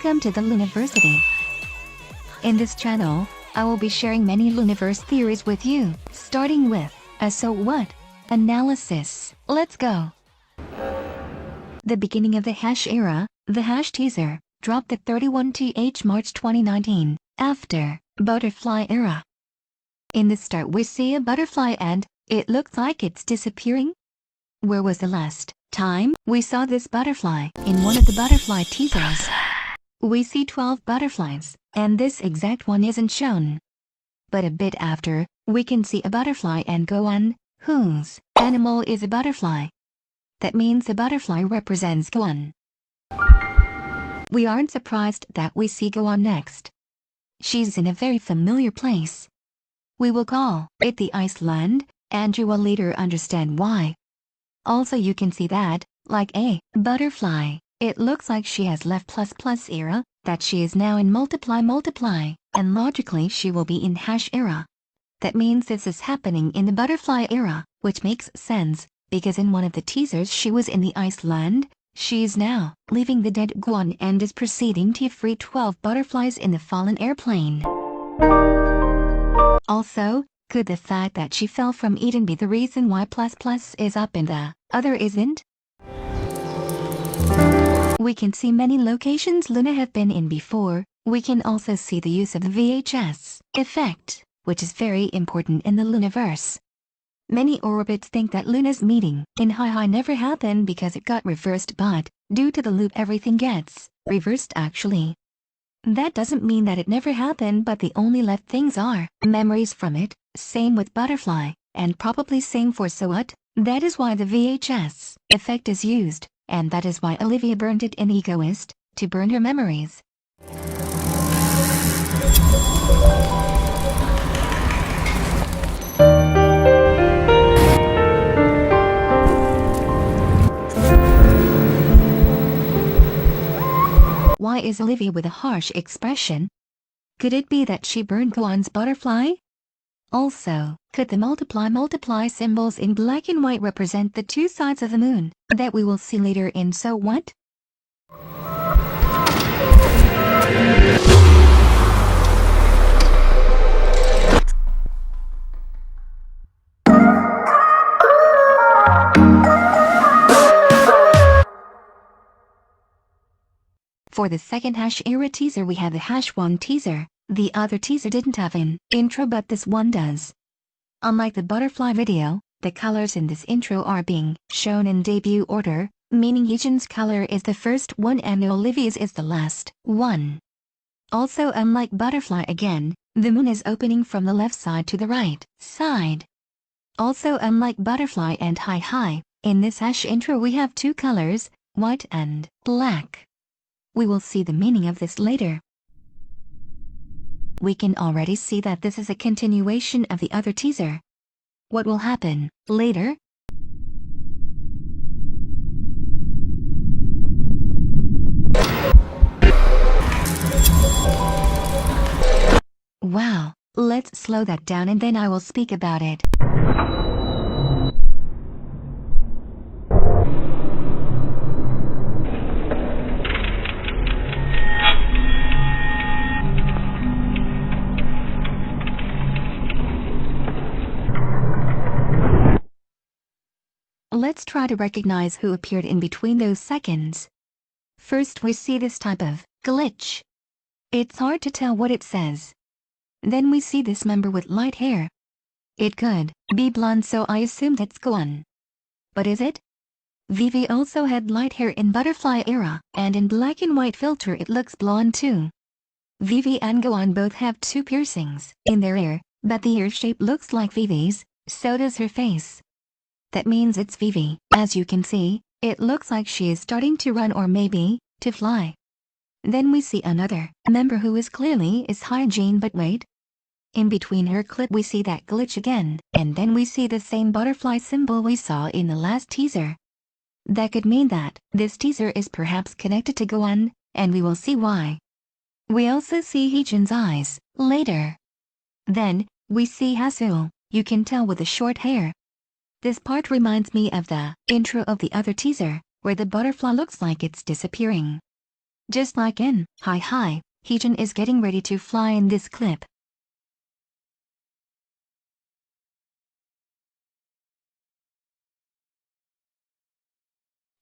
Welcome to the Loonaversity. In this channel, I will be sharing many Luniverse theories with you, starting with a so what analysis. Let's go. The beginning of the hash era, the hash teaser, dropped the 31th March 2019, after butterfly era. In the start we see a butterfly and it looks like it's disappearing. Where was the last time we saw this butterfly? In one of the butterfly teasers, we see 12 butterflies, and this exact one isn't shown. But a bit after, we can see a butterfly and go on, whose animal is a butterfly. That means the butterfly represents Gohan. We aren't surprised that we see Gohan next. She's in a very familiar place. We will call it the Iceland, and you will later understand why. Also you can see that, like a butterfly, it looks like she has left ++ era, that she is now in multiply, and logically she will be in hash era. That means this is happening in the butterfly era, which makes sense, because in one of the teasers she was in the Iceland. She is now leaving the dead Gohan and is proceeding to free 12 butterflies in the fallen airplane. Also, could the fact that she fell from Eden be the reason why ++ is up and the other isn't? We can see many locations Luna have been in before. We can also see the use of the VHS effect, which is very important in the Loonaverse. Many orbits think that Luna's meeting in Hi never happened because it got reversed, but due to the loop everything gets reversed actually. That doesn't mean that it never happened, but the only left things are memories from it. Same with butterfly, and probably same for so what. That is why the VHS effect is used, and that is why Olivia burned it in Egoist, to burn her memories. Why is Olivia with a harsh expression? Could it be that she burned Gohan's butterfly? Also, could the multiply symbols in black and white represent the two sides of the moon that we will see later in So What? For the second hash era teaser we have the #1 teaser. The other teaser didn't have an intro, but this one does. Unlike the butterfly video, the colors in this intro are being shown in debut order, meaning Heejin's color is the first one and Olivia's is the last one. Also, unlike butterfly again, the moon is opening from the left side to the right side. Also, unlike butterfly and Hi, in this hash intro we have two colors, white and black. We will see the meaning of this later. We can already see that this is a continuation of the other teaser. What will happen later? Wow, let's slow that down and then I will speak about it. Let's try to recognize who appeared in between those seconds. First we see this type of glitch. It's hard to tell what it says. Then we see this member with light hair. It could be blonde, so I assumed it's Gohan. But is it? Vivi also had light hair in butterfly era, and in black and white filter it looks blonde too. Vivi and Gohan both have two piercings in their ear, but the ear shape looks like Vivi's, so does her face. That means it's Vivi. As you can see, it looks like she is starting to run or maybe to fly. Then we see another member who is clearly Hyejin, but wait. In between her clip we see that glitch again, and then we see the same butterfly symbol we saw in the last teaser. That could mean that this teaser is perhaps connected to Gohan, and we will see why. We also see Heejin's eyes later. Then, we see Hasul, you can tell with the short hair. This part reminds me of the intro of the other teaser, where the butterfly looks like it's disappearing. Just like in Hi Hi, Heejin is getting ready to fly in this clip.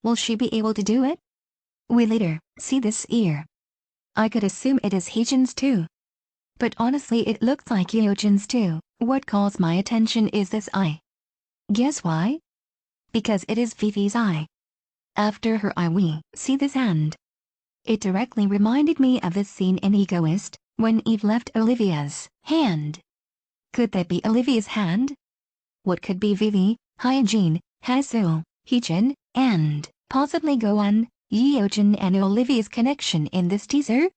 Will she be able to do it? We later see this ear. I could assume it is Heejin's too. But honestly it looks like Yeojin's too. What calls my attention is this eye. Guess why? Because it is Vivi's eye. After her eye we see this hand. It directly reminded me of this scene in Egoist, when Eve left Olivia's hand. Could that be Olivia's hand? What could be Vivi, Hyejin, Hasul, Heejin, and possibly Gohan, Yeojin and Olivia's connection in this teaser?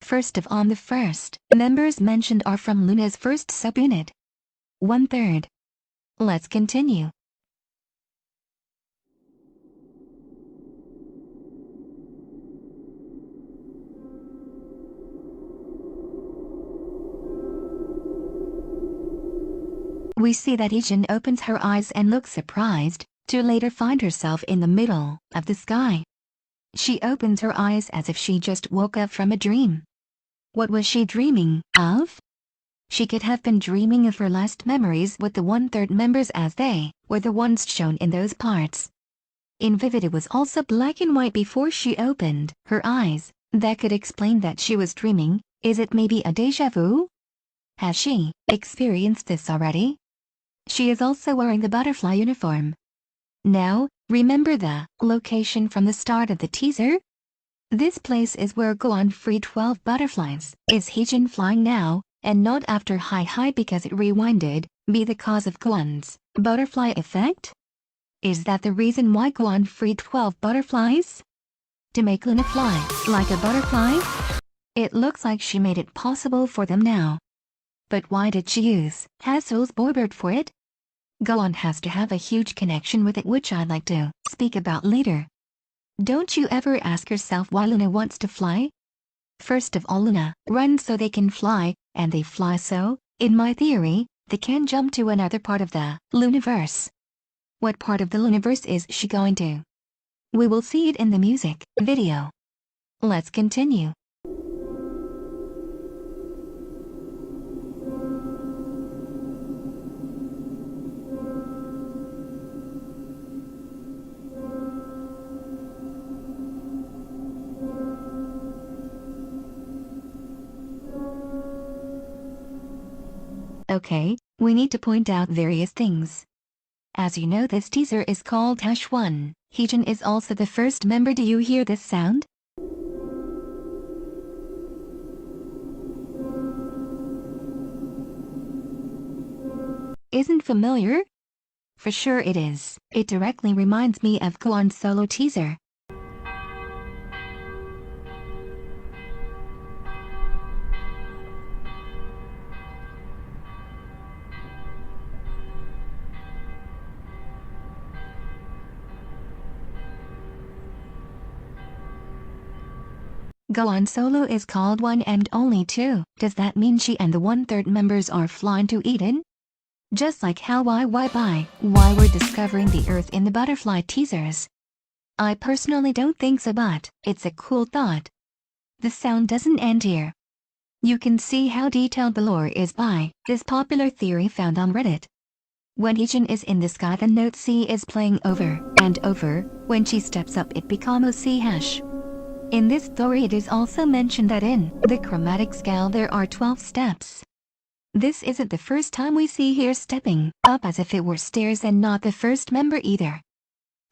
First of all, the first members mentioned are from LOONA's first subunit. 1/3. Let's continue. We see that Heejin opens her eyes and looks surprised, to later find herself in the middle of the sky. She opens her eyes as if she just woke up from a dream. What was she dreaming of? She could have been dreaming of her last memories with the 1/3 members as they were the ones shown in those parts. In Vivid it was also black and white before she opened her eyes. That could explain that she was dreaming. Is it maybe a déjà vu? Has she experienced this already? She is also wearing the butterfly uniform. Now, remember the location from the start of the teaser? This place is where Gohan freed 12 butterflies. Is Heejin flying now, and not after Hi Hi because it rewinded, be the cause of Gohan's butterfly effect? Is that the reason why Gohan freed 12 butterflies? To make Luna fly like a butterfly? It looks like she made it possible for them now. But why did she use Hasul's boybird for it? Gohan has to have a huge connection with it, which I'd like to speak about later. Don't you ever ask yourself why Luna wants to fly? First of all, Luna runs so they can fly, and they fly so, in my theory, they can jump to another part of the Loonaverse. What part of the Luniverse is she going to? We will see it in the music video. Let's continue. Okay, we need to point out various things. As you know, this teaser is called #1. Heejin is also the first member. Do you hear this sound? Isn't familiar? For sure it is. It directly reminds me of Gohan's solo teaser. Gohan solo is called 1 and only 2. Does that mean she and the 1/3 members are flying to Eden? Just like how why we're discovering the Earth in the butterfly teasers. I personally don't think so, but it's a cool thought. The sound doesn't end here. You can see how detailed the lore is by this popular theory found on Reddit. When Heejin is in the sky, the note C is playing over and over. When she steps up, it becomes C#. In this story, it is also mentioned that in the chromatic scale there are 12 steps. This isn't the first time we see her stepping up as if it were stairs, and not the first member either.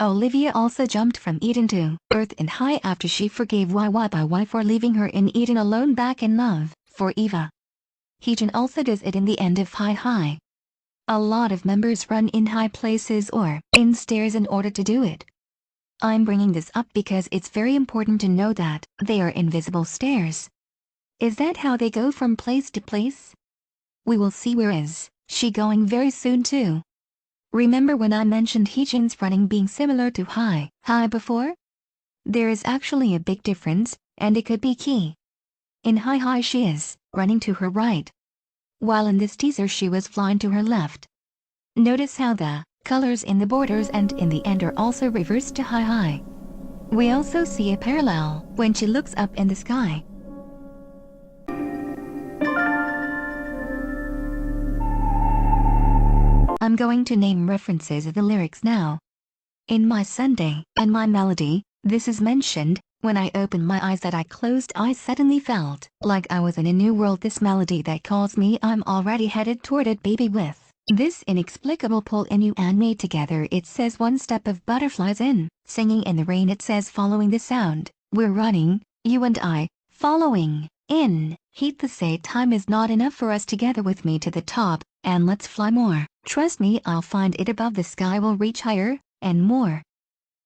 Olivia also jumped from Eden to Earth in High after she forgave YY for leaving her in Eden alone back in love for Eva. Heejin also does it in the end of High High. A lot of members run in high places or in stairs in order to do it. I'm bringing this up because it's very important to know that they are invisible stairs. Is that how they go from place to place? We will see. Where is she going very soon too? Remember when I mentioned Heejin's running being similar to Hi Hi before? There is actually a big difference, and it could be key. In Hi Hi she is running to her right, while in this teaser she was flying to her left. Notice how the colors in the borders and in the end are also reversed to Hi Hi. We also see a parallel when she looks up in the sky. I'm going to name references of the lyrics now. In My Sunday and My Melody, this is mentioned. When I opened my eyes that I closed, I suddenly felt like I was in a new world. This melody that calls me, I'm already headed toward it, baby. With this inexplicable pull in you and me together, it says one step of butterflies in. Singing in the rain, it says following the sound. We're running, you and I, following. In heat, the say time is not enough for us together. With me to the top, and let's fly more. Trust me, I'll find it above the sky. We'll reach higher and more.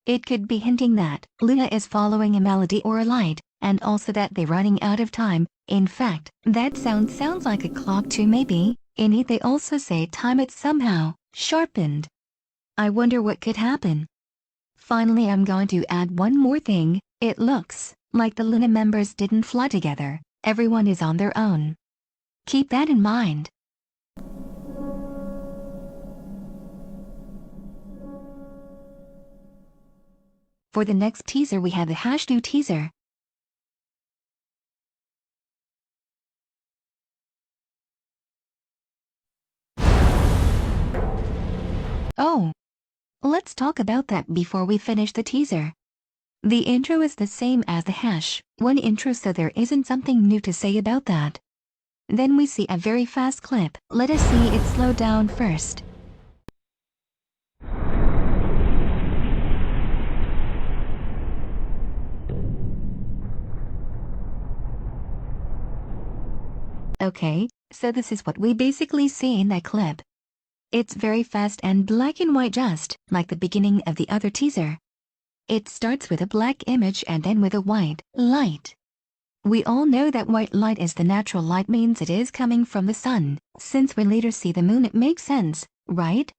It could be hinting that Loona is following a melody or a light, and also that they're running out of time. In fact, that sounds like a clock too, maybe. In it they also say time, it's somehow sharpened. I wonder what could happen. Finally, I'm going to add one more thing. It looks like the Loona members didn't fly together. Everyone is on their own. Keep that in mind. For the next teaser, we have the #2 teaser. Oh, let's talk about that before we finish the teaser. The intro is the same as the #1 intro, so there isn't something new to say about that. Then we see a very fast clip. Let us see it slow down first. Okay, so this is what we basically see in that clip. It's very fast and black and white, just like the beginning of the other teaser. It starts with a black image and then with a white light. We all know that white light is the natural light, means it is coming from the sun. Since we later see the moon, it makes sense, right?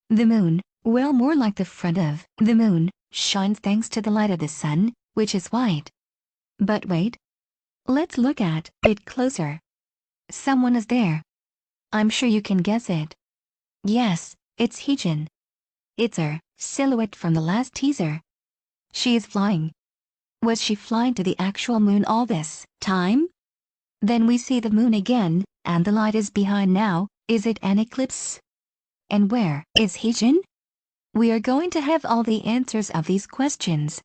The moon, well, more like the front of the moon, shines thanks to the light of the sun, which is white. But wait. Let's look at it closer. Someone is there. I'm sure you can guess it. Yes, it's Heejin. It's her silhouette from the last teaser. She is flying. Was she flying to the actual moon all this time? Then we see the moon again, and the light is behind now. Is it an eclipse? And where is Heejin? We are going to have all the answers of these questions.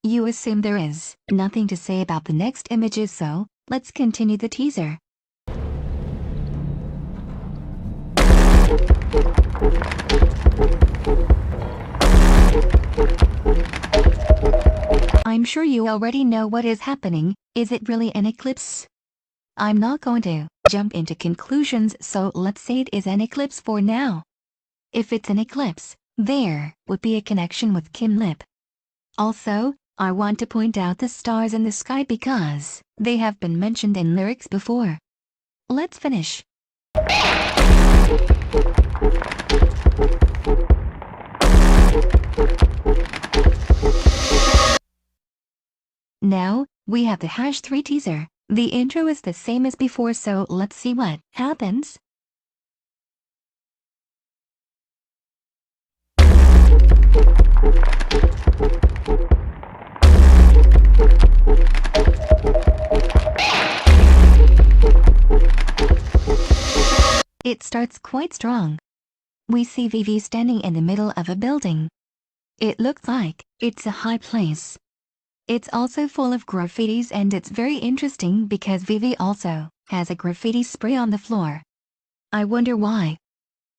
You assume there is nothing to say about the next images, so let's continue the teaser. I'm sure you already know what is happening. Is it really an eclipse? I'm not going to jump into conclusions, so let's say it is an eclipse for now. If it's an eclipse, there would be a connection with Kim Lip. Also, I want to point out the stars in the sky because they have been mentioned in lyrics before. Let's finish. Now, we have the #3 teaser. The intro is the same as before, so let's see what happens. It starts quite strong. We see Vivi standing in the middle of a building. It looks like it's a high place. It's also full of graffitis, and it's very interesting because Vivi also has a graffiti spray on the floor. I wonder why.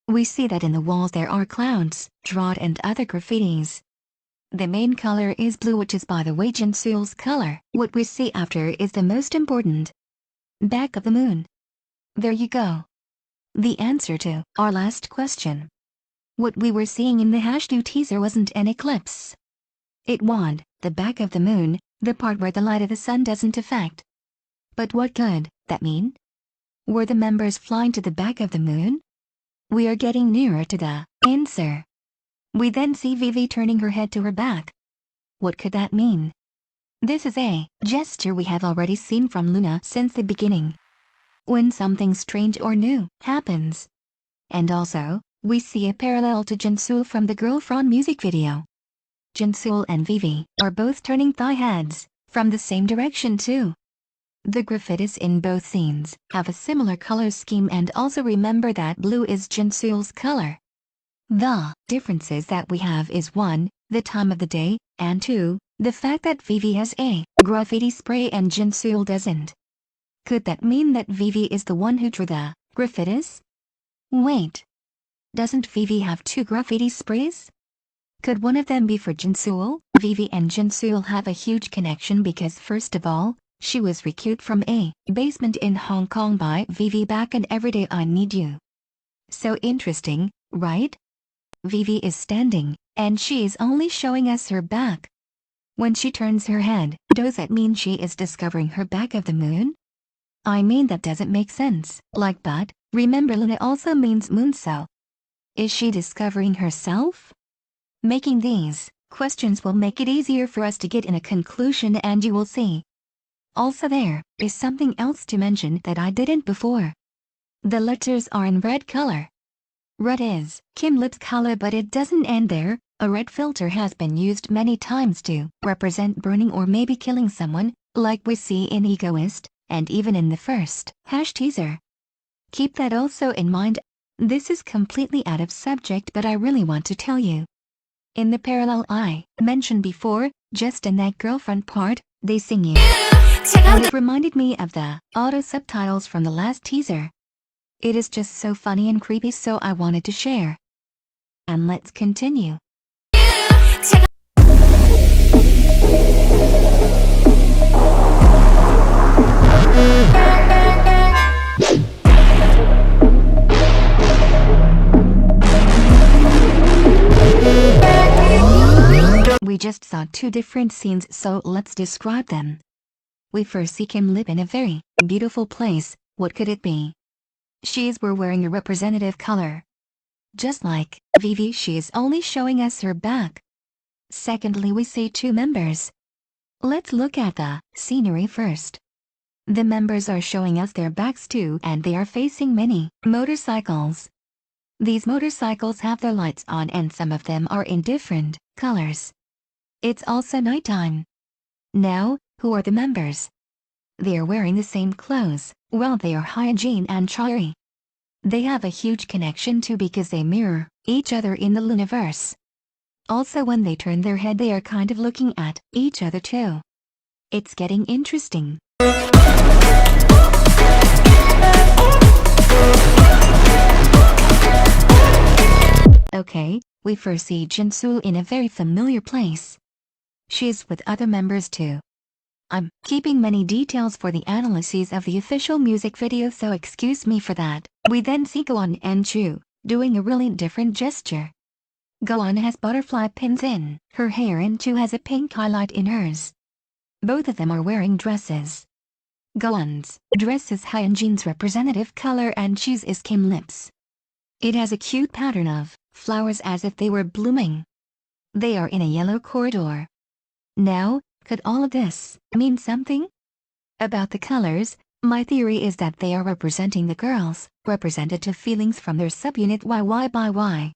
We see that in the walls there are clouds, drawn, and other graffitis. The main color is blue, which is, by the way, Jinsul's color. What we see after is the most important. Back of the moon. There you go. The answer to our last question. What we were seeing in the #2 teaser wasn't an eclipse. It was the back of the moon, the part where the light of the sun doesn't affect. But what could that mean? Were the members flying to the back of the moon? We are getting nearer to the answer. We then see Vivi turning her head to her back. What could that mean? This is a gesture we have already seen from Loona since the beginning, when something strange or new happens. And also, we see a parallel to Jinsul from the Girlfriend music video. Jinsool and Vivi are both turning thigh heads from the same direction too. The graffitis in both scenes have a similar color scheme, and also remember that blue is Jinsool's color. The differences that we have is 1. The time of the day, and 2. The fact that Vivi has a graffiti spray and Jinsool doesn't. Could that mean that Vivi is the one who drew the graffitis? Wait. Doesn't Vivi have 2 graffiti sprays? Could one of them be for Jinsool? Vivi and Jinsool have a huge connection because first of all, she was recruited from a basement in Hong Kong by Vivi back in Everyday I Need You. So interesting, right? Vivi is standing, and she is only showing us her back. When she turns her head, does that mean she is discovering her back of the moon? I mean, that doesn't make sense. But remember, Luna also means moon, so is she discovering herself? Making these questions will make it easier for us to get in a conclusion, and you will see. Also, there is something else to mention that I didn't before. The letters are in red color. Red is Kim Lip's color, but it doesn't end there. A red filter has been used many times to represent burning or maybe killing someone, like we see in Egoist, and even in the first hash teaser. Keep that also in mind. This is completely out of subject, but I really want to tell you. In the parallel I mentioned before, just in that girlfriend part, they sing you. And it reminded me of the auto subtitles from the last teaser. It is just so funny and creepy, so I wanted to share. And let's continue. We just saw 2 different scenes, so let's describe them. We first see Kim Lip in a very beautiful place. What could it be? Were wearing a representative color. Just like Vivi, she is only showing us her back. Secondly, we see 2 members. Let's look at the scenery first. The members are showing us their backs too, and they are facing many motorcycles. These motorcycles have their lights on, and some of them are in different colors. It's also nighttime. Now, who are the members? They are wearing the same clothes. Well, they are Hyunjin and Chari. They have a huge connection too because they mirror each other in the Loonaverse. Also, when they turn their head, they are kind of looking at each other too. It's getting interesting. Okay, we first see Jinsool in a very familiar place. She is with other members too. I'm keeping many details for the analyses of the official music video, so excuse me for that. We then see Goan and Chu doing a really different gesture. Goan has butterfly pins in her hair and Chu has a pink highlight in hers. Both of them are wearing dresses. Goan's dress is Hyunjin's representative color and Chu's is Kim Lip's. It has a cute pattern of flowers as if they were blooming. They are in a yellow corridor. Now, could all of this mean something? About the colors, my theory is that they are representing the girls' representative feelings from their subunit YY by Y.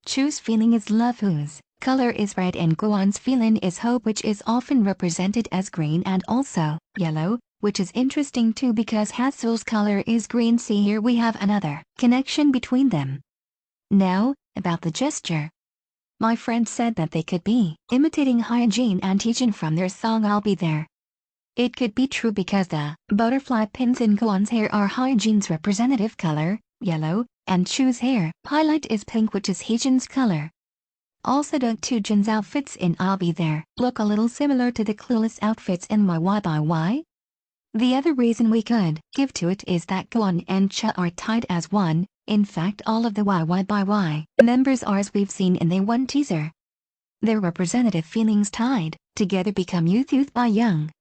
Chu's feeling is love, whose color is red, and Goan's feeling is hope, which is often represented as green and also yellow, which is interesting too because Haseul's color is green. See, here we have another connection between them. Now, about the gesture. My friend said that they could be imitating Hyunjin and Taejin from their song I'll Be There. It could be true because the butterfly pins in Goan's hair are Hyunjin's representative color, yellow, and Chu's hair highlight is pink, which is Taejin's color. Also, Taejin's outfits in I'll Be There look a little similar to the clueless outfits in YY by Y. The other reason we could give to it is that Goan and Chu are tied as one. In fact, all of the YY by Y members are, as we've seen in the one teaser. Their representative feelings tied together become youth by young.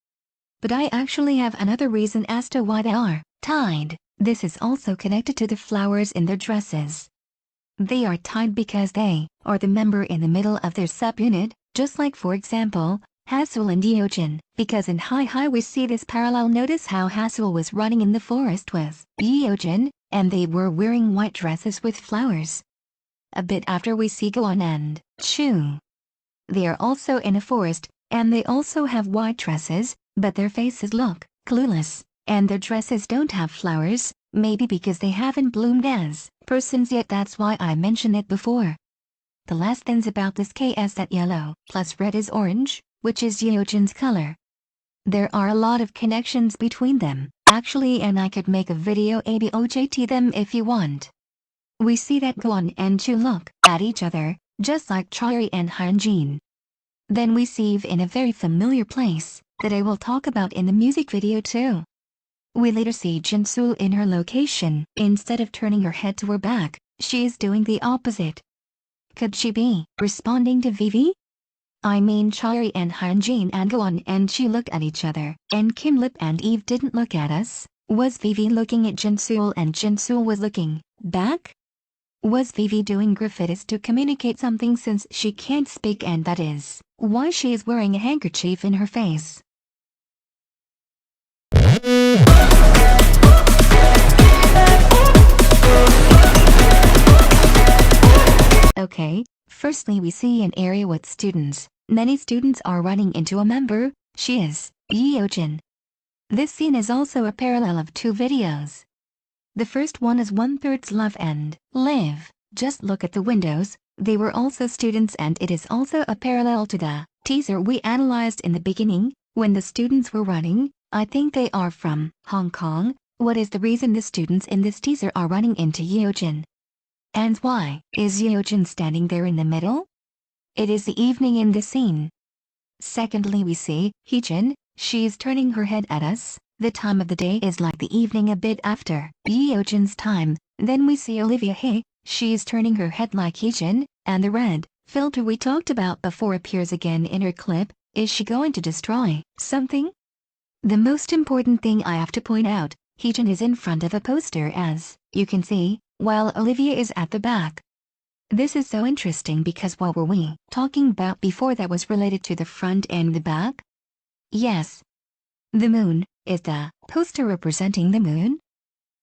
But I actually have another reason as to why they are tied. This is also connected to the flowers in their dresses. They are tied because they are the member in the middle of their subunit, just like, for example, Haseul and Yeojin, because in Hi we see this parallel. Notice how Haseul was running in the forest with Yeojin, and they were wearing white dresses with flowers. A bit after, we see Goan and Chu. They are also in a forest, and they also have white dresses, but their faces look clueless, and their dresses don't have flowers, maybe because they haven't bloomed as persons yet. That's why I mentioned it before. The last things about this case is that yellow plus red is orange, which is Yeojin's color. There are a lot of connections between them, actually, and I could make a video about them if you want. We see that Gwon and Chu look at each other, just like Chari and Hyunjin. Then we see Eve in a very familiar place, that I will talk about in the music video too. We later see Jinsul in her location. Instead of turning her head to her back, she is doing the opposite. Could she be responding to Vivi? I mean, Chari and Hyunjin and Gwon and Chu look at each other, and Kim Lip and Eve didn't look at us. Was Vivi looking at Jinsul and Jinsul was looking back? Was Vivi doing graffitis to communicate something since she can't speak, and that is why she is wearing a handkerchief in her face? Okay, firstly we see an area with students. Many students are running into a member. She is Yeojin. This scene is also a parallel of two videos. The first one is 1/3 Love and Live. Just look at the windows, they were also students, and it is also a parallel to the teaser we analyzed in the beginning, when the students were running. I think they are from Hong Kong. What is the reason the students in this teaser are running into Yeojin? And why is Yeojin standing there in the middle? It is the evening in the scene. Secondly, we see Heejin. She's turning her head at us. The time of the day is like the evening, a bit after Yeojin's time. Then we see Olivia Hye. She's turning her head like Heejin, and the red filter we talked about before appears again in her clip. Is she going to destroy something? The most important thing I have to point out, Heejin is in front of a poster, as you can see, while Olivia is at the back. This is so interesting because what were we talking about before that was related to the front and the back? Yes. The moon. Is the poster representing the moon?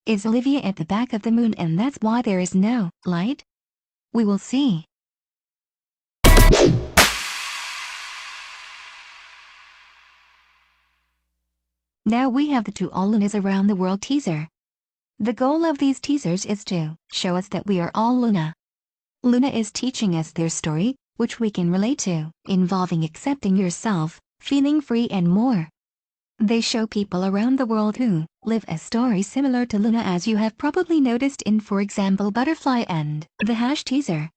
Is Olivia at the back of the moon and that's why there is no light? We will see. Now we have the two All Loonas Around the World teaser. The goal of these teasers is to show us that we are all Loona. Loona is teaching us their story, which we can relate to, involving accepting yourself, feeling free and more. They show people around the world who live a story similar to Loona, as you have probably noticed in, for example, Butterfly and the Hash teaser.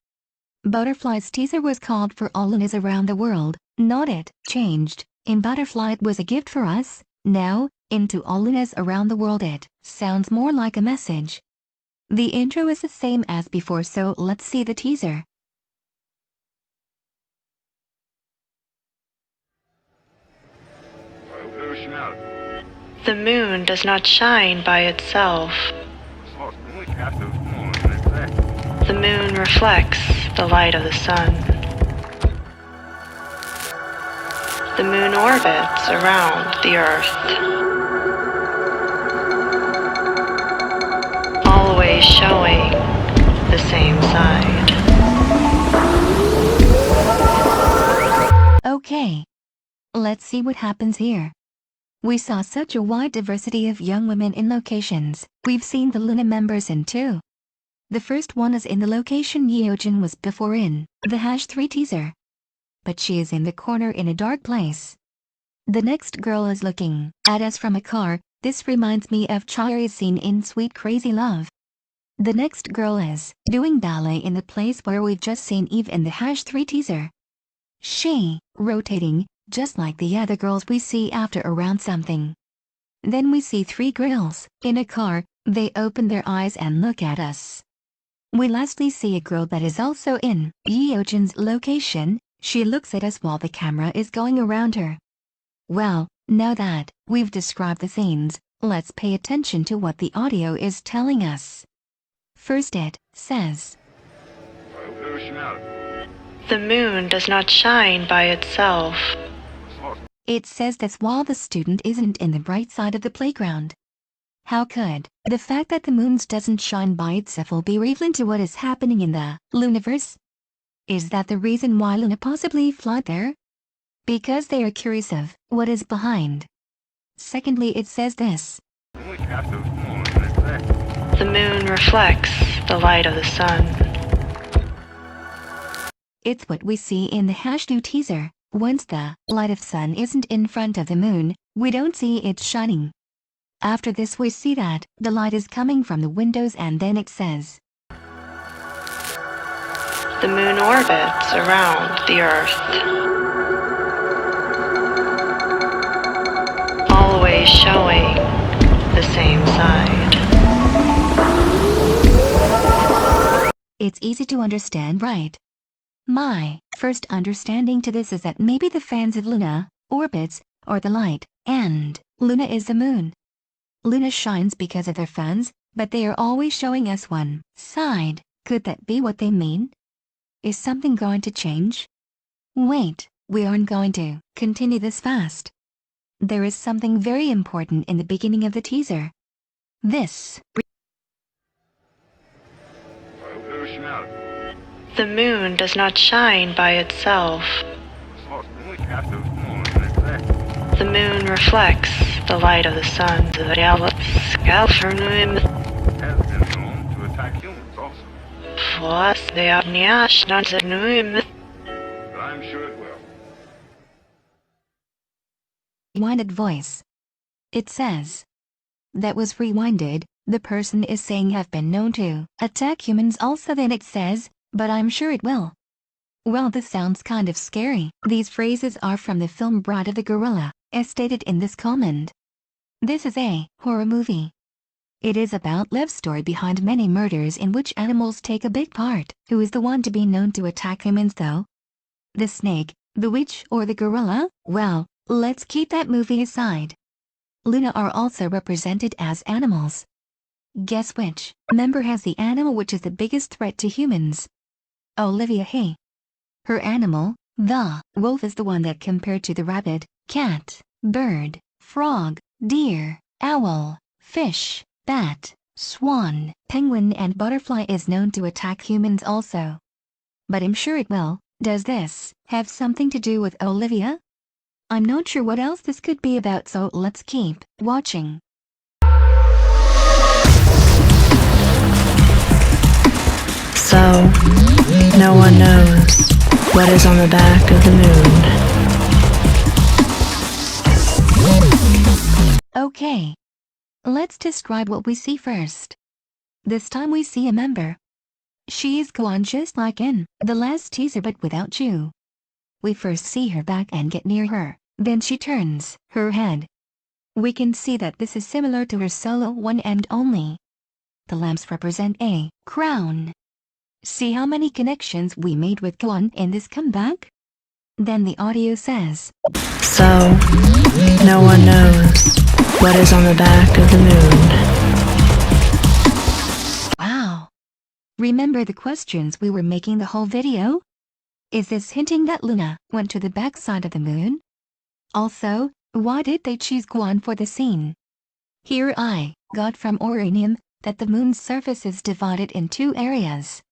Butterfly's teaser was called For All Loonas Around the World, not it changed. In Butterfly it was a gift for us. Now, into All Loonas Around the World it sounds more like a message. The intro is the same as before, so let's see the teaser. The moon does not shine by itself. The moon reflects the light of the sun. The moon orbits around the earth, always showing the same side. Okay. Let's see what happens here. We saw such a wide diversity of young women in locations. We've seen the Loona members in two. The first one is in the location Yeojin was before in the #3 teaser. But she is in the corner in a dark place. The next girl is looking at us from a car. This reminds me of Chari's scene in Sweet Crazy Love. The next girl is doing ballet in the place where we've just seen Eve in the #3 teaser. She rotating, just like the other girls we see after around something. Then we see three girls in a car. They open their eyes and look at us. We lastly see a girl that is also in Yeojin's location. She looks at us while the camera is going around her. Well, now that we've described the scenes, let's pay attention to what the audio is telling us. First it says, The moon does not shine by itself. It says this while the student isn't in the bright side of the playground. How could the fact that the moon doesn't shine by itself be relevant to what is happening in the Loonaverse? Is that the reason why Luna possibly flew there? Because they are curious of what is behind. Secondly, it says this. The moon reflects the light of the sun. It's what we see in the #2 teaser. Once the light of sun isn't in front of the moon, we don't see it shining. After this we see that the light is coming from the windows, and then it says, The moon orbits around the Earth, always showing the same side. It's easy to understand, right? My first understanding to this is that maybe the fans of Luna orbits are the light, and Luna is the moon. Luna shines because of their fans, but they are always showing us one side. Could that be what they mean? Is something going to change? Wait, we aren't going to continue this fast. There is something very important in the beginning of the teaser. This. The moon does not shine by itself. The moon reflects the light of the sun. The moon has been known to attack humans also. But I'm sure it will. Rewinded voice. It says. That was rewinded. The person is saying have been known to attack humans also. Then it says, but I'm sure it will. Well, this sounds kind of scary. These phrases are from the film Bride of the Gorilla, as stated in this comment. This is a horror movie. It is about love story behind many murders in which animals take a big part. Who is the one to be known to attack humans though? The snake, the witch, or the gorilla? Well, let's keep that movie aside. Luna are also represented as animals. Guess which member has the animal which is the biggest threat to humans? Olivia. Hey. Her animal, the wolf, is the one that compared to the rabbit, cat, bird, frog, deer, owl, fish, bat, swan, penguin, and butterfly is known to attack humans also. But I'm sure it will. Does this have something to do with Olivia? I'm not sure what else this could be about, so let's keep watching. So, no one knows what is on the back of the moon. Okay. Let's describe what we see first. This time we see a member. She is gone just like in the last teaser but without you. We first see her back and get near her, then she turns her head. We can see that this is similar to her solo one and only. The lamps represent a crown. See how many connections we made with Guan in this comeback? Then the audio says, So, no one knows what is on the back of the moon. Wow. Remember the questions we were making the whole video? Is this hinting that Luna went to the backside of the moon? Also, why did they choose Guan for the scene? Here I got from Uranium that the moon's surface is divided in two areas.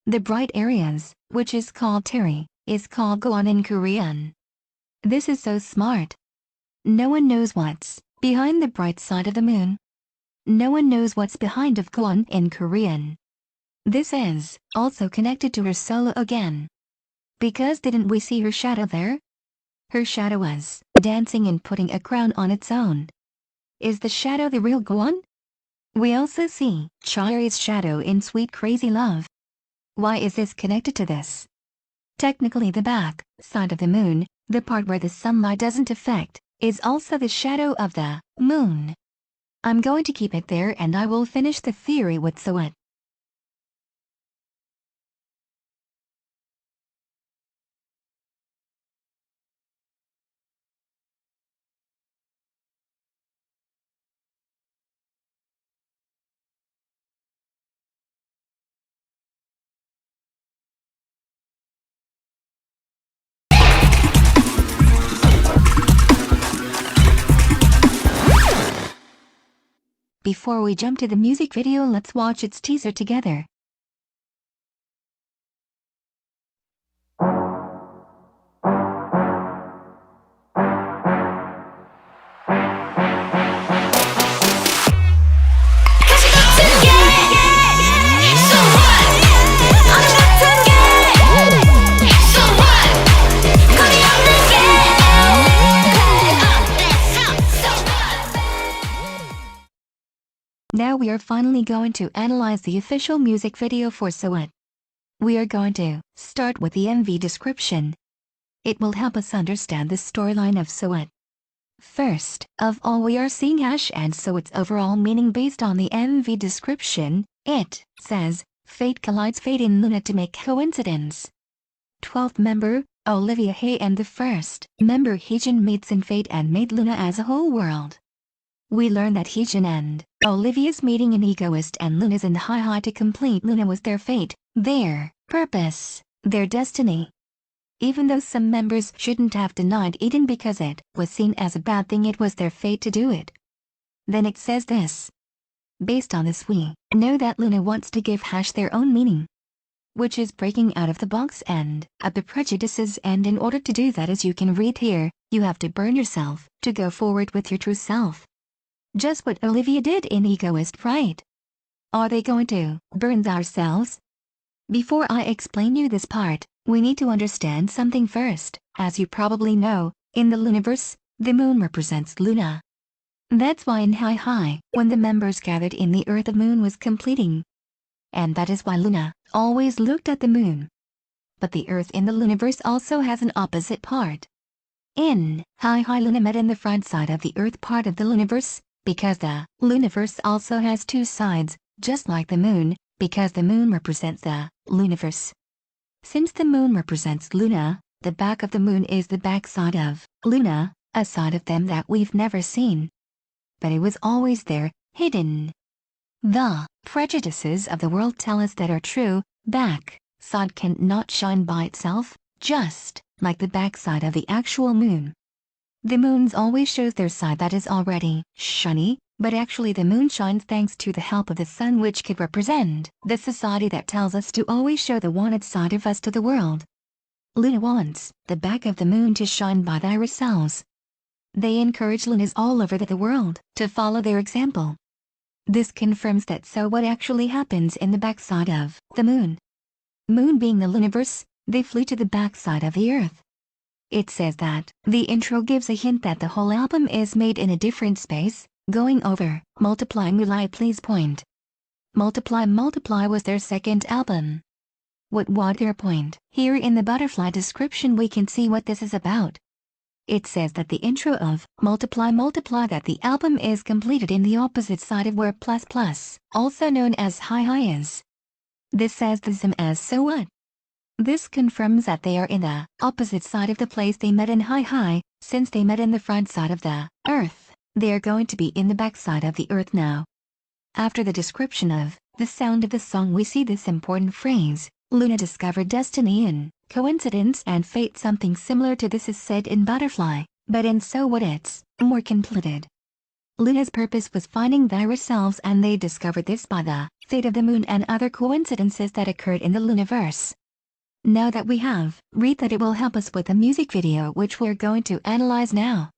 The bright areas, which is called Terry, is called Guan in Korean. This is so smart. No one knows what's behind the bright side of the moon. No one knows what's behind of Guan in Korean. This is also connected to her solo again. Because didn't we see her shadow there? Her shadow was dancing and putting a crown on its own. Is the shadow the real Guan? We also see Cherry's shadow in Sweet Crazy Love. Why is this connected to this? Technically the back side of the moon, the part where the sunlight doesn't affect, is also the shadow of the moon. I'm going to keep it there and I will finish the theory with so what. Before we jump to the music video, let's watch its teaser together. now we are finally going to analyze the official music video for So What. We are going to start with the MV description. It will help us understand the storyline of So What. First of all, we are seeing Hash and So What's overall meaning based on the MV description. It says, fate collides fate in Loona to make coincidence. 12th member, Olivia Hay, and the first member Heejin meets in fate and made Loona as a whole world. We learn that Heejin and Olivia's meeting in Egoist and Loona's in Hi to complete Loona was their fate, their purpose, their destiny. Even though some members shouldn't have denied Eden because it was seen as a bad thing, it was their fate to do it. Then it says this. Based on this, we know that Loona wants to give Hash their own meaning, which is breaking out of the box and of the prejudices, and in order to do that, as you can read here, you have to burn yourself to go forward with your true self. Just what Olivia did in Egoist, right? Are they going to burn ourselves? Before I explain you this part, we need to understand something first. As you probably know, in the Luniverse, the moon represents Loona. That's why in Hi, when the members gathered in the Earth, the moon was completing. And that is why Loona always looked at the moon. But the Earth in the Luniverse also has an opposite part. In Hi, Loona met in the front side of the Earth part of the Luniverse, because the Luniverse also has two sides, just like the moon, because the moon represents the Luniverse. Since the moon represents Loona, the back of the moon is the backside of Loona, a side of them that we've never seen. But it was always there, hidden. The prejudices of the world tell us that our true back side cannot shine by itself, just like the backside of the actual moon. The moons always shows their side that is already shiny, but actually the moon shines thanks to the help of the sun, which could represent the society that tells us to always show the wanted side of us to the world. Loona wants the back of the moon to shine by ourselves. They encourage Loonas all over the world to follow their example. This confirms that So What actually happens in the backside of the moon. Moon being the Luniverse, they flew to the backside of the Earth. It says that the intro gives a hint that the whole album is made in a different space, going over Multiply Mulai Please Point. Multiply was their second album. What was their point? Here in the butterfly description we can see what this is about. It says that the intro of Multiply that the album is completed in the opposite side of where ++, also known as Hi is. This says the same as So What. This confirms that they are in the opposite side of the place they met in Hi. Since they met in the front side of the Earth, they are going to be in the back side of the Earth now. After the description of the sound of the song, we see this important phrase, Loona discovered destiny in coincidence and fate. Something similar to this is said in Butterfly, but in So What it's more completed. Loona's purpose was finding ourselves, and they discovered this by the fate of the moon and other coincidences that occurred in the Luniverse. Now that we have read that, it will help us with the music video, which we're going to analyze now.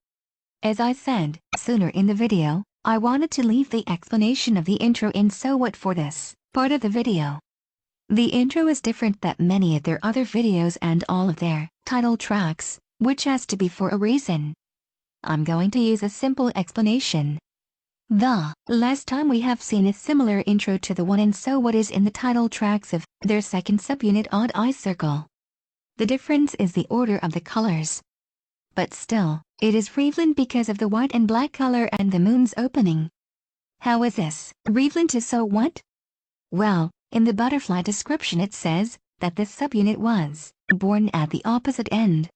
As I said sooner in the video, I wanted to leave the explanation of the intro in So What for this part of the video. The intro is different than many of their other videos and all of their title tracks, which has to be for a reason. I'm going to use a simple explanation. The last time we have seen a similar intro to the one in So What is in the title tracks of their second subunit Odd Eye Circle. The difference is the order of the colors. But still, it is relevant because of the white and black color and the moon's opening. How is this relevant to So What? Well, in the butterfly description it says that this subunit was born at the opposite end.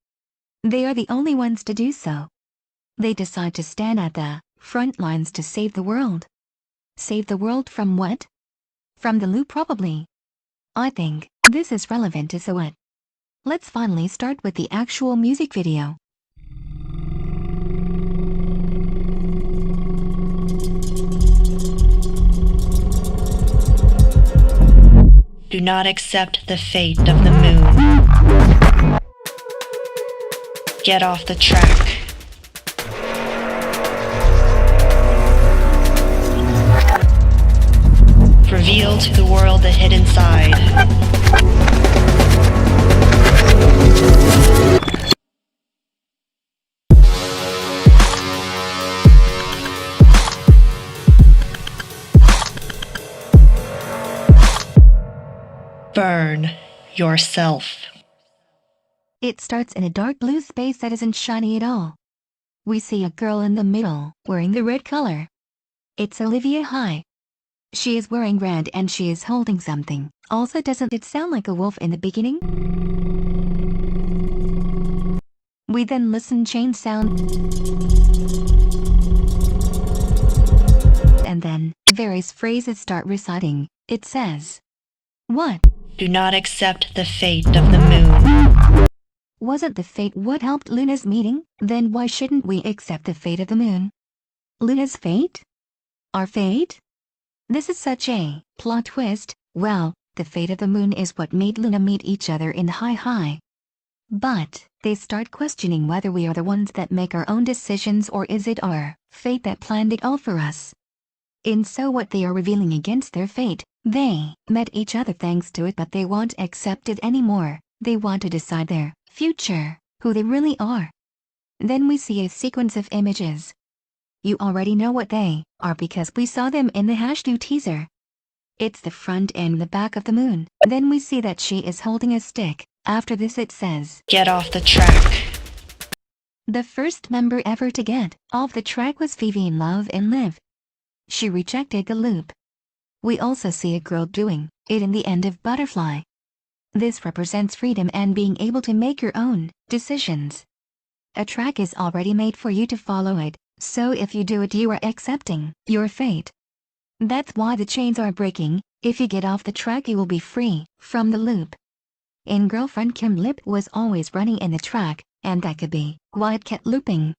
They are the only ones to do so. They decide to stand at the front lines to save the world. Save the world from what? From the loop, probably. I think this is relevant to So What. Let's finally start with the actual music video. Do not accept the fate of the moon. Get off the track. Reveal to the world the hidden side. Burn yourself. It starts in a dark blue space that isn't shiny at all. We see a girl in the middle, wearing the red color. It's Olivia High. She is wearing red and she is holding something. Also, doesn't it sound like a wolf in the beginning? We then listen chain sound. And then, various phrases start reciting. It says, "What? Do not accept the fate of the moon." Wasn't the fate what helped Luna's meeting? Then why shouldn't we accept the fate of the moon? Luna's fate? Our fate? This is such a plot twist. Well, the fate of the moon is what made Luna meet each other in the high. But they start questioning whether we are the ones that make our own decisions or is it our fate that planned it all for us. In So What, they are revealing against their fate. They met each other thanks to it, but they won't accept it anymore. They want to decide their future, who they really are. Then we see a sequence of images. You already know what they are because we saw them in the #2 teaser. It's the front and the back of the moon. Then we see that she is holding a stick. After this it says, "Get off the track." the first member ever to get off the track was Phoebe in Love and Live. She rejected the loop. We also see a girl doing it in the end of Butterfly. This represents freedom and being able to make your own decisions. A track is already made for you to follow it, so if you do it you are accepting your fate. That's why the chains are breaking. If you get off the track you will be free from the loop. In Girlfriend, Kim Lip was always running in the track, and that could be why it kept looping.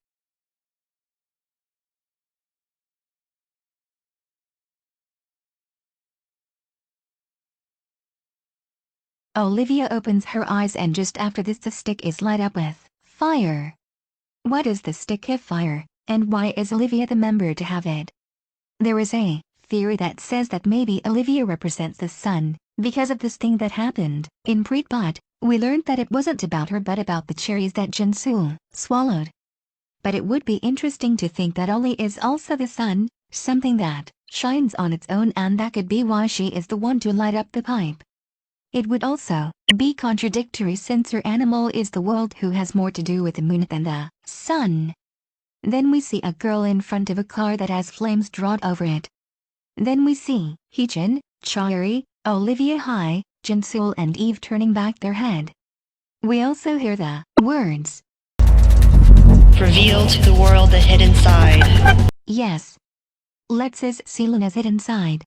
Olivia opens her eyes and just after this the stick is light up with fire. Why does the stick have fire, and why is Olivia the member to have it? There is a theory that says that maybe Olivia represents the sun, because of this thing that happened in Preet, but we learned that it wasn't about her but about the cherries that Jinsul swallowed. But it would be interesting to think that Oli is also the sun, something that shines on its own, and that could be why she is the one to light up the pipe. It would also be contradictory since her animal is the world who has more to do with the moon than the sun. Then we see a girl in front of a car that has flames drawn over it. Then we see Heejin, Chari, Olivia High, Jinsul and Eve turning back their head. We also hear the words, "Reveal to the world the hidden side." yes. Let's see Luna's hidden side.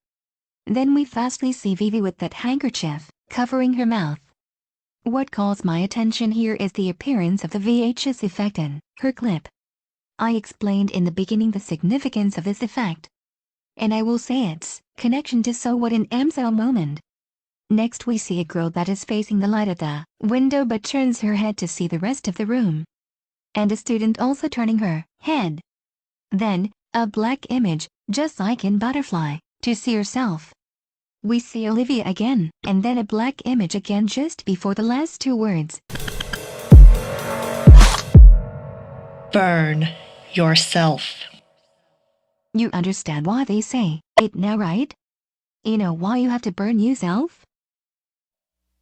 Then we fastly see Vivi with that handkerchief covering her mouth. What calls my attention here is the appearance of the VHS effect in her clip. I explained in the beginning the significance of this effect, and I will say its connection to So What in Amso moment. Next we see a girl that is facing the light of the window but turns her head to see the rest of the room, and a student also turning her head. Then, a black image, just like in Butterfly, to see herself. We see Olivia again, and then a black image again just before the last two words. Burn yourself. You understand why they say it now, right? You know why you have to burn yourself?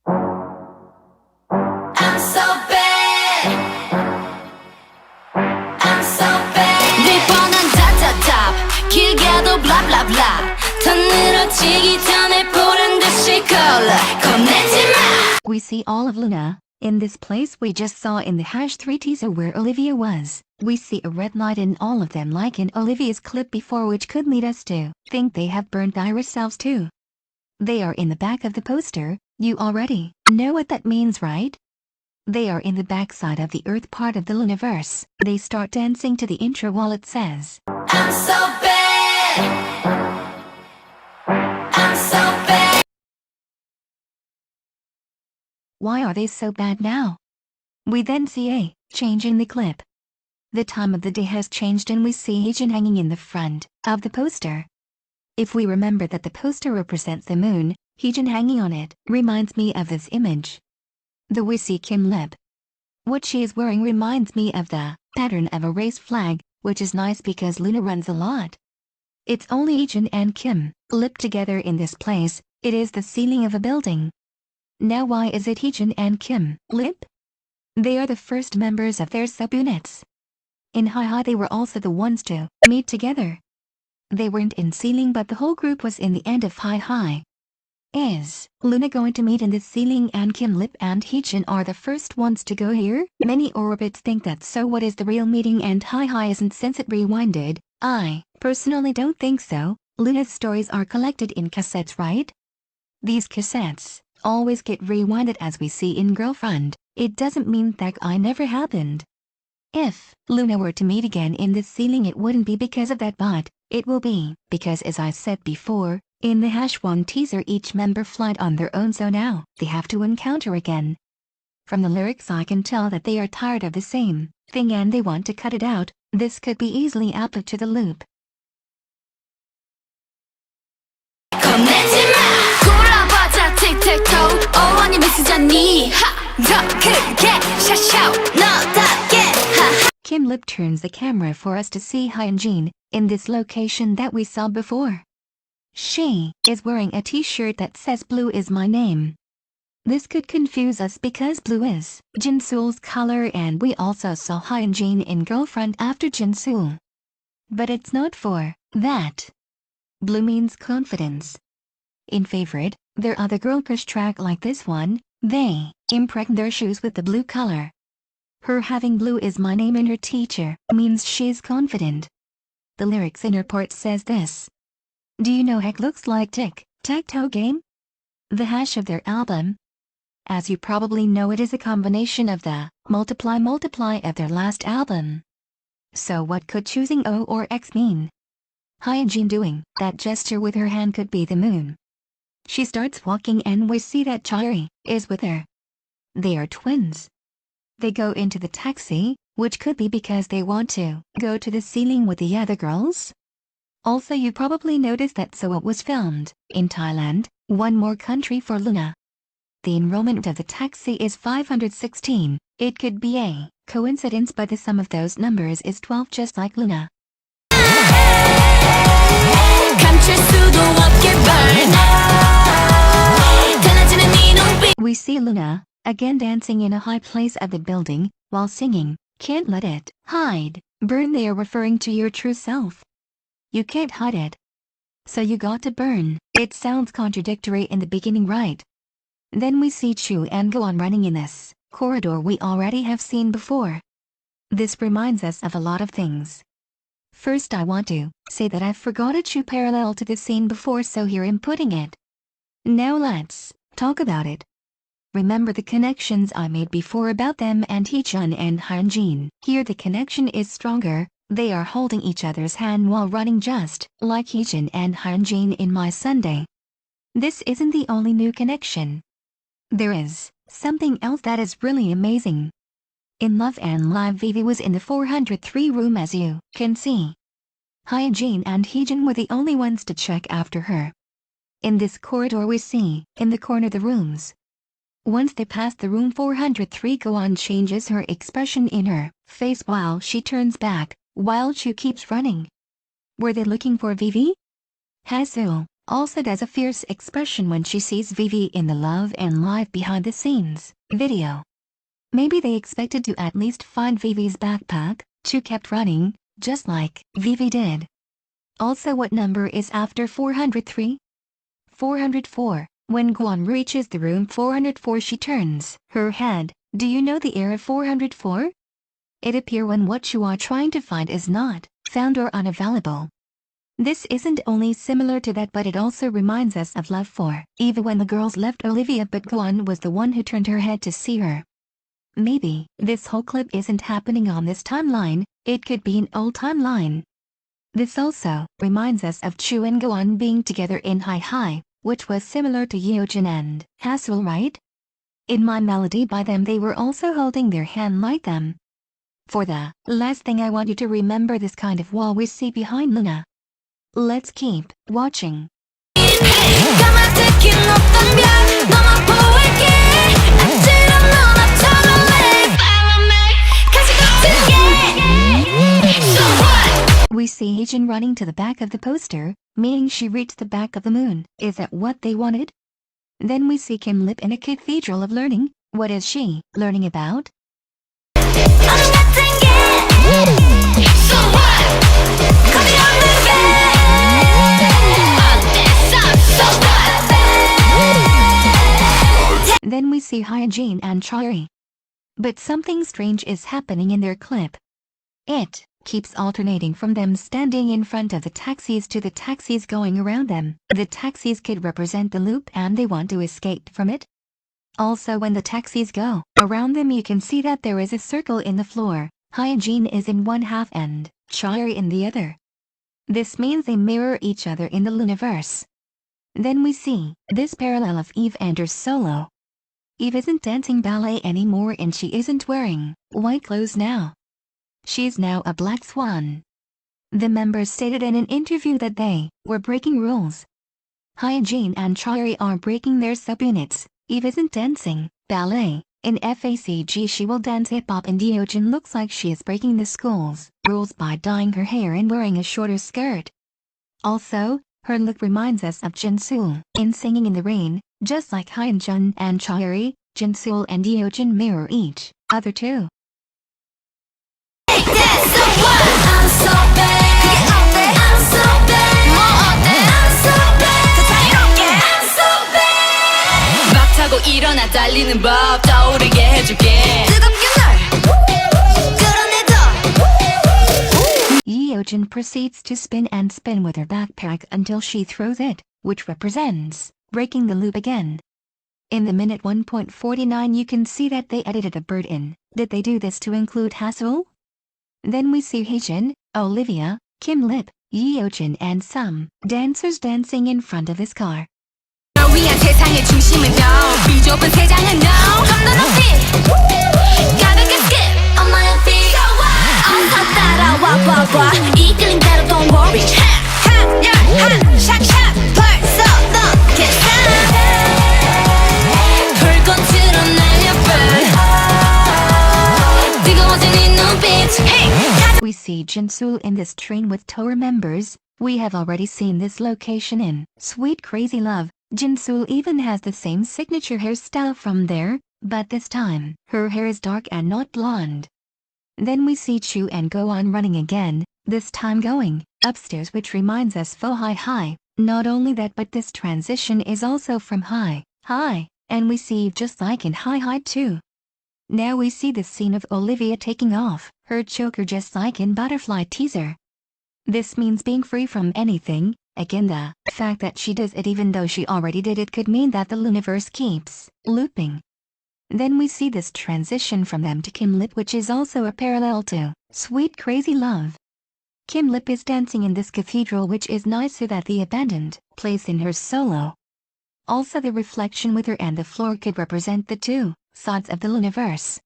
I'm so bad. I'm so bad. 늘 뻔한 답답답 길 가도 blah blah blah. 더 늘어지기 전에 보란 듯이 걸러 겁내지 마. We see all of Luna in this place we just saw in the #3 teaser where Olivia was. We see a red light in all of them like in Olivia's clip before, which could lead us to think they have burned themselves too. They are in the back of the poster. You already know what that means, right? They are in the backside of the Earth part of the Loonaverse. They start dancing to the intro while it says, I'm so bad. I'm so bad. why are they so bad now? We then see a change in the clip. The time of the day has changed and we see Heejin hanging in the front of the poster. If we remember that the poster represents the moon, Heejin hanging on it reminds me of this image. The we see Kim Lip. What she is wearing reminds me of the pattern of a race flag, which is nice because Luna runs a lot. It's only Heejin and Kim Lip together in this place. It is the ceiling of a building. Now why is it Heejin and Kim Lip? They are the first members of their subunits. In Hi they were also the ones to meet together. They weren't in ceiling but the whole group was in the end of Hi. Is Loona going to meet in the ceiling and Kim Lip and Heejin are the first ones to go here? Many orbits think that, so what is the real meeting and Hi isn't since it rewinded? I personally don't think so. Loona's stories are collected in cassettes, right? These cassettes always get rewinded as we see in Girlfriend. It doesn't mean that I never happened. If Loona were to meet again in the ceiling, it wouldn't be because of that, but it will be because, as I said before, in the #1 teaser each member flied on their own, so now they have to encounter again. From the lyrics I can tell that they are tired of the same thing and they want to cut it out. This could be easily applied to the loop. 골라봐자 틱택토 어원이 미스잖니 더 크게 샤샤오 너답게 Kim Lip turns the camera for us to see Hyunjin in this location that we saw before. She is wearing a t-shirt that says "Blue is my name." This could confuse us because blue is Jinsool's color and we also saw Hyunjin in Girlfriend after Jinsool. But it's not for that. Blue means confidence. In Favorite, their other girl crush track like this one, they impregnate their shoes with the blue color. Her having "Blue is my name" in her teacher means she's confident. The lyrics in her part says this. Do you know heck looks like tic-tac-toe game? The hash of their album. As you probably know, it is a combination of the multiply of their last album. So what could choosing O or X mean? Hyunjin doing that gesture with her hand could be the moon. She starts walking and we see that Chaeri is with her. They are twins. They go into the taxi, which could be because they want to go to the ceiling with the other girls. Also, you probably noticed that So It was filmed in Thailand, one more country for Loona. The enrollment of the taxi is 516. It could be a coincidence, but the sum of those numbers is 12, just like Loona. We see Loona again dancing in a high place of the building while singing "Can't Let It Hide, Burn." They are referring to your true self. You can't hide it, so you got to burn. It sounds contradictory in the beginning, right? Then we see Chu and Go-on running in this corridor we already have seen before. This reminds us of a lot of things. First, I want to say that I forgot a Chu parallel to the scene before, so here I'm putting it. Now let's talk about it. Remember the connections I made before about them and Heejun and Hyunjin. Here the connection is stronger. They are holding each other's hand while running, just like Heejun and Hyunjin in My Sunday. This isn't the only new connection. There is something else that is really amazing. In Love and Live, Vivi was in the 403 room, as you can see. Hyunjin and Heejun were the only ones to check after her. In this corridor we see, in the corner, the rooms. Once they pass the room 403, Go-on changes her expression in her face while she turns back, while Chu keeps running. Were they looking for Vivi? Haseul also does a fierce expression when she sees Vivi in the Love and Live behind the scenes video. Maybe they expected to at least find Vivi's backpack. Chu kept running, just like Vivi did. Also, what number is after 403? 404. When Go-on reaches the room 404, she turns her head. Do you know the era 404? It appears when what you are trying to find is not found or unavailable. This isn't only similar to that, but it also reminds us of Love for Eva when the girls left Olivia, but Go-on was the one who turned her head to see her. Maybe this whole clip isn't happening on this timeline, it could be an old timeline. This also reminds us of Chu and Go-on being together in Hi, which was similar to Yeojin and Haseul, right? In My Melody by them, they were also holding their hand like them. For the last thing, I want you to remember this kind of wall we see behind Loona. Let's keep watching. We see Heejun running to the back of the poster, meaning she reached the back of the moon. Is that what they wanted? Then we see Kim Lip in a cathedral of learning. What is she learning about? Then we see Hyejin and Chari. But something strange is happening in their clip. It keeps alternating from them standing in front of the taxis to the taxis going around them. The taxis could represent the loop and they want to escape from it. Also, when the taxis go around them, you can see that there is a circle in the floor. Hyejin is in one half and Chari in the other. This means they mirror each other in the Loonaverse. Then we see this parallel of Eve and her solo. Eve isn't dancing ballet anymore and she isn't wearing white clothes now. She's now a black swan. The members stated in an interview that they were breaking rules. Hyejin and Chari are breaking their subunits. Eve isn't dancing ballet. In FACG she will dance hip-hop, and Yeojin looks like she is breaking the school's rules by dyeing her hair and wearing a shorter skirt. Also, her look reminds us of Jinsool in Singing in the Rain. Just like Hyejin and Chari, Jinsool and Yeojin mirror each other too. 일어나 달리는 법 떠오르게 해줄게 뜨겁게 널 끌어내줘. Yeojin proceeds to spin and spin with her backpack until she throws it, which represents breaking the loop again. In the minute 1.49 you can see that they edited a bird in. Did they do this to include Haseul? Then we see Hyejin, Olivia, Kim Lip, Yeojin and some dancers dancing in front of this car. 위한 세상의 중심은 너 비좁은 세상은 너 겁도 높이 가볍게 skip on my feet 어서 따라와 봐봐 이끌린 대로 don't worry 한열한 샥샥 벌써 넘겠어 불꽃으로 날려봐 뜨거워진 이 눈빛. We see Jinsool in this train with tour members. We have already seen this location in Sweet Crazy Love. Jinsool even has the same signature hairstyle from there, but this time, her hair is dark and not blonde. Then we see Chu and Go on running again, this time going upstairs, which reminds us of Hi Hi. Not only that, but this transition is also from Hi Hi, and we see just like in Hi Hi too. Now we see the scene of Olivia taking off her choker just like in Butterfly teaser. This means being free from anything. Again, the fact that she does it even though she already did it could mean that the Luniverse keeps looping. Then we see this transition from them to Kim Lip, which is also a parallel to Sweet Crazy Love. Kim Lip is dancing in this cathedral, which is nicer than the abandoned place in her solo. Also, the reflection with her and the floor could represent the two sides of the Luniverse.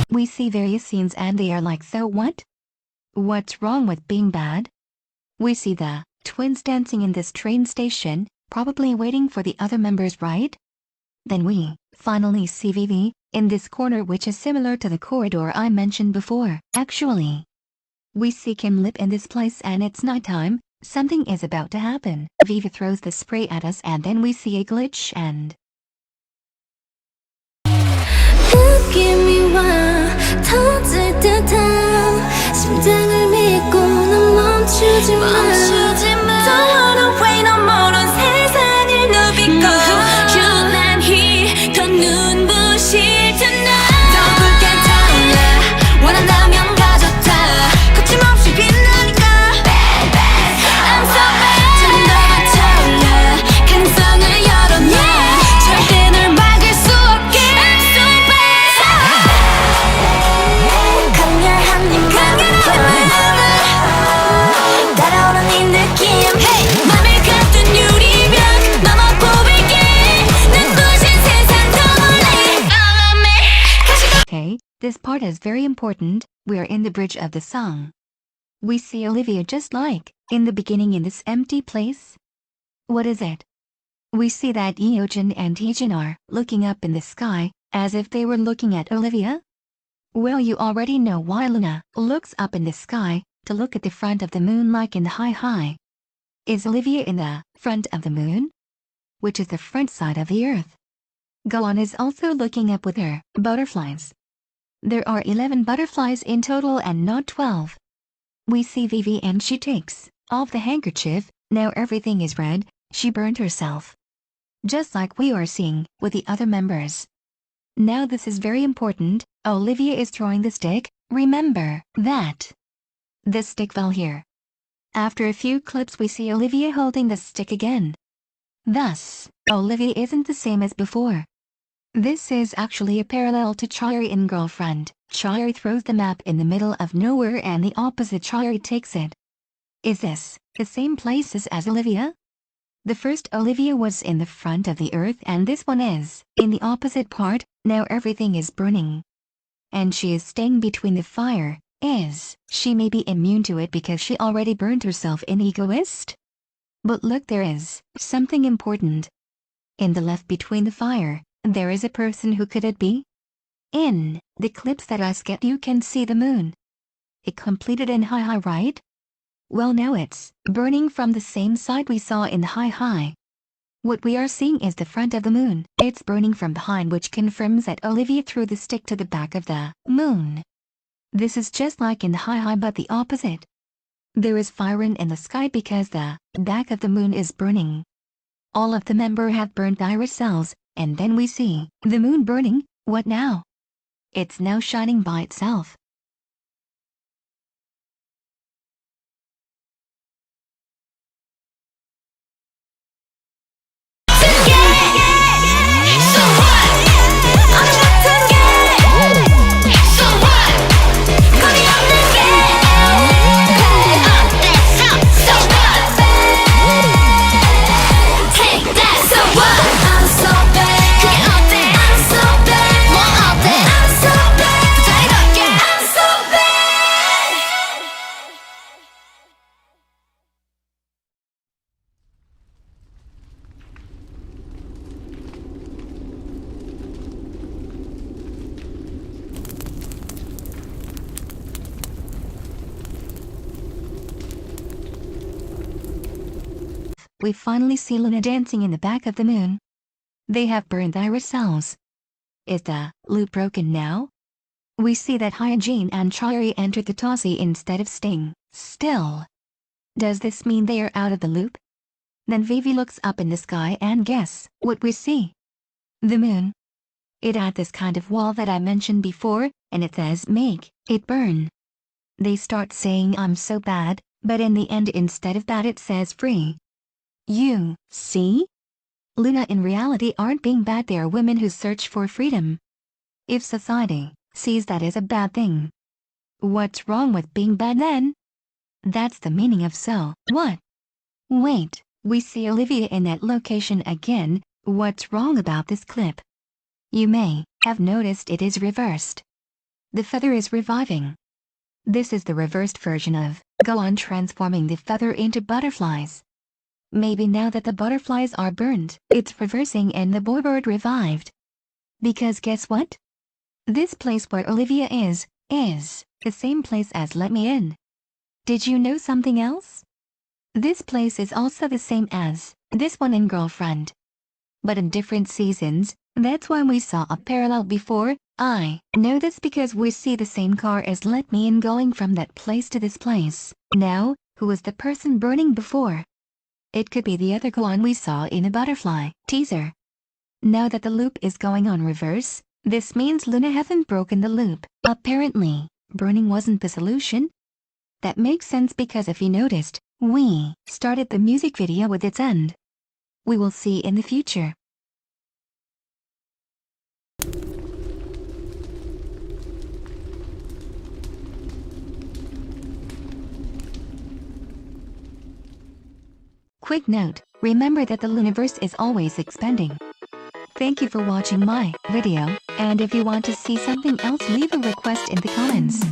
We see various scenes and they are like, so what? What's wrong with being bad? We see the twins dancing in this train station, probably waiting for the other members, right? Then we finally see Vivi in this corner, which is similar to the corridor I mentioned before. Actually, we see Kim Lip in this place and it's nighttime. Something is about to happen. Vivi throws the spray at us and then we see a glitch and 느낌이 와 터질 듯한 심장을 믿고 넌 멈추지 마 Don't wanna wait no more 넌 세상을 누비고 유난히 더 눈부실 tonight 더 붉게 타올라 원한다면 가져다 거침없이 빛나니까 I'm so bad 좀 더 버텨올라 가능성을 열어놔 절대 널 막을 수 없게 I'm so bad 강렬한 네 맘을 따라오는 이 This part is very important. We are in the bridge of the song. We see Olivia just like in the beginning in this empty place. What is it? We see that Yeojin and Heejin are looking up in the sky, as if they were looking at Olivia. Well, you already know why Luna looks up in the sky to look at the front of the moon like in the high. Is Olivia in the front of the moon? Which is the front side of the earth. Gohan is also looking up with her butterflies. There are 11 butterflies in total and not 12. We see Vivi and she takes off the handkerchief. Now everything is red. She burned herself. Just like we are seeing with the other members. Now this is very important. Olivia is throwing the stick. Remember that the stick fell here. After a few clips we see Olivia holding the stick again. Thus, Olivia isn't the same as before. This is actually a parallel to Chari in Girlfriend. Chari throws the map in the middle of nowhere and the opposite Chari takes it. Is this the same places as Olivia? The first Olivia was in the front of the earth and this one is in the opposite part. Now everything is burning. And she is staying between the fire. Is she may be immune to it because she already burned herself in Egoist? But look, there is something important. In the left between the fire, there is a person. Who could it be? In the clips that I sketched you can see the moon. It completed in high, right? Well, now it's burning from the same side we saw in the high. What we are seeing is the front of the moon. It's burning from behind, which confirms that Olivia threw the stick to the back of the moon. This is just like in the high but the opposite. There is fire in the sky because the back of the moon is burning. All of the members have burned iris cells, and then we see the moon burning. What now? It's now shining by itself. We finally see Luna dancing in the back of the moon. They have burned iris cells. Is the loop broken now? We see that Hyojin and Chari entered the Tossie instead of Sting. Still, does this mean they are out of the loop? Then Vivi looks up in the sky and guess what we see? The moon. It had this kind of wall that I mentioned before, and it says make it burn. They start saying I'm so bad, but in the end instead of that it says free. You see? Luna in reality aren't being bad, they are women who search for freedom. If society sees that as a bad thing, what's wrong with being bad then? That's the meaning of so what? Wait, we see Olivia in that location again. What's wrong about this clip? You may have noticed it is reversed. The feather is reviving. This is the reversed version of Gohan transforming the feather into butterflies. Maybe now that the butterflies are burned, it's reversing and the boy bird revived. Because guess what? This place where Olivia is the same place as Let Me In. Did you know something else? This place is also the same as this one in Girlfriend. But in different seasons. That's why we saw a parallel before. I know this because we see the same car as Let Me In going from that place to this place. Now, who was the person burning before? It could be the other Gohan we saw in a butterfly teaser. Now that the loop is going on reverse, this means Luna hasn't broken the loop. Apparently, burning wasn't the solution. That makes sense because if you noticed, we started the music video with its end. We will see in the future. Quick note, remember that the Luniverse is always expanding. Thank you for watching my video, and if you want to see something else leave a request in the comments.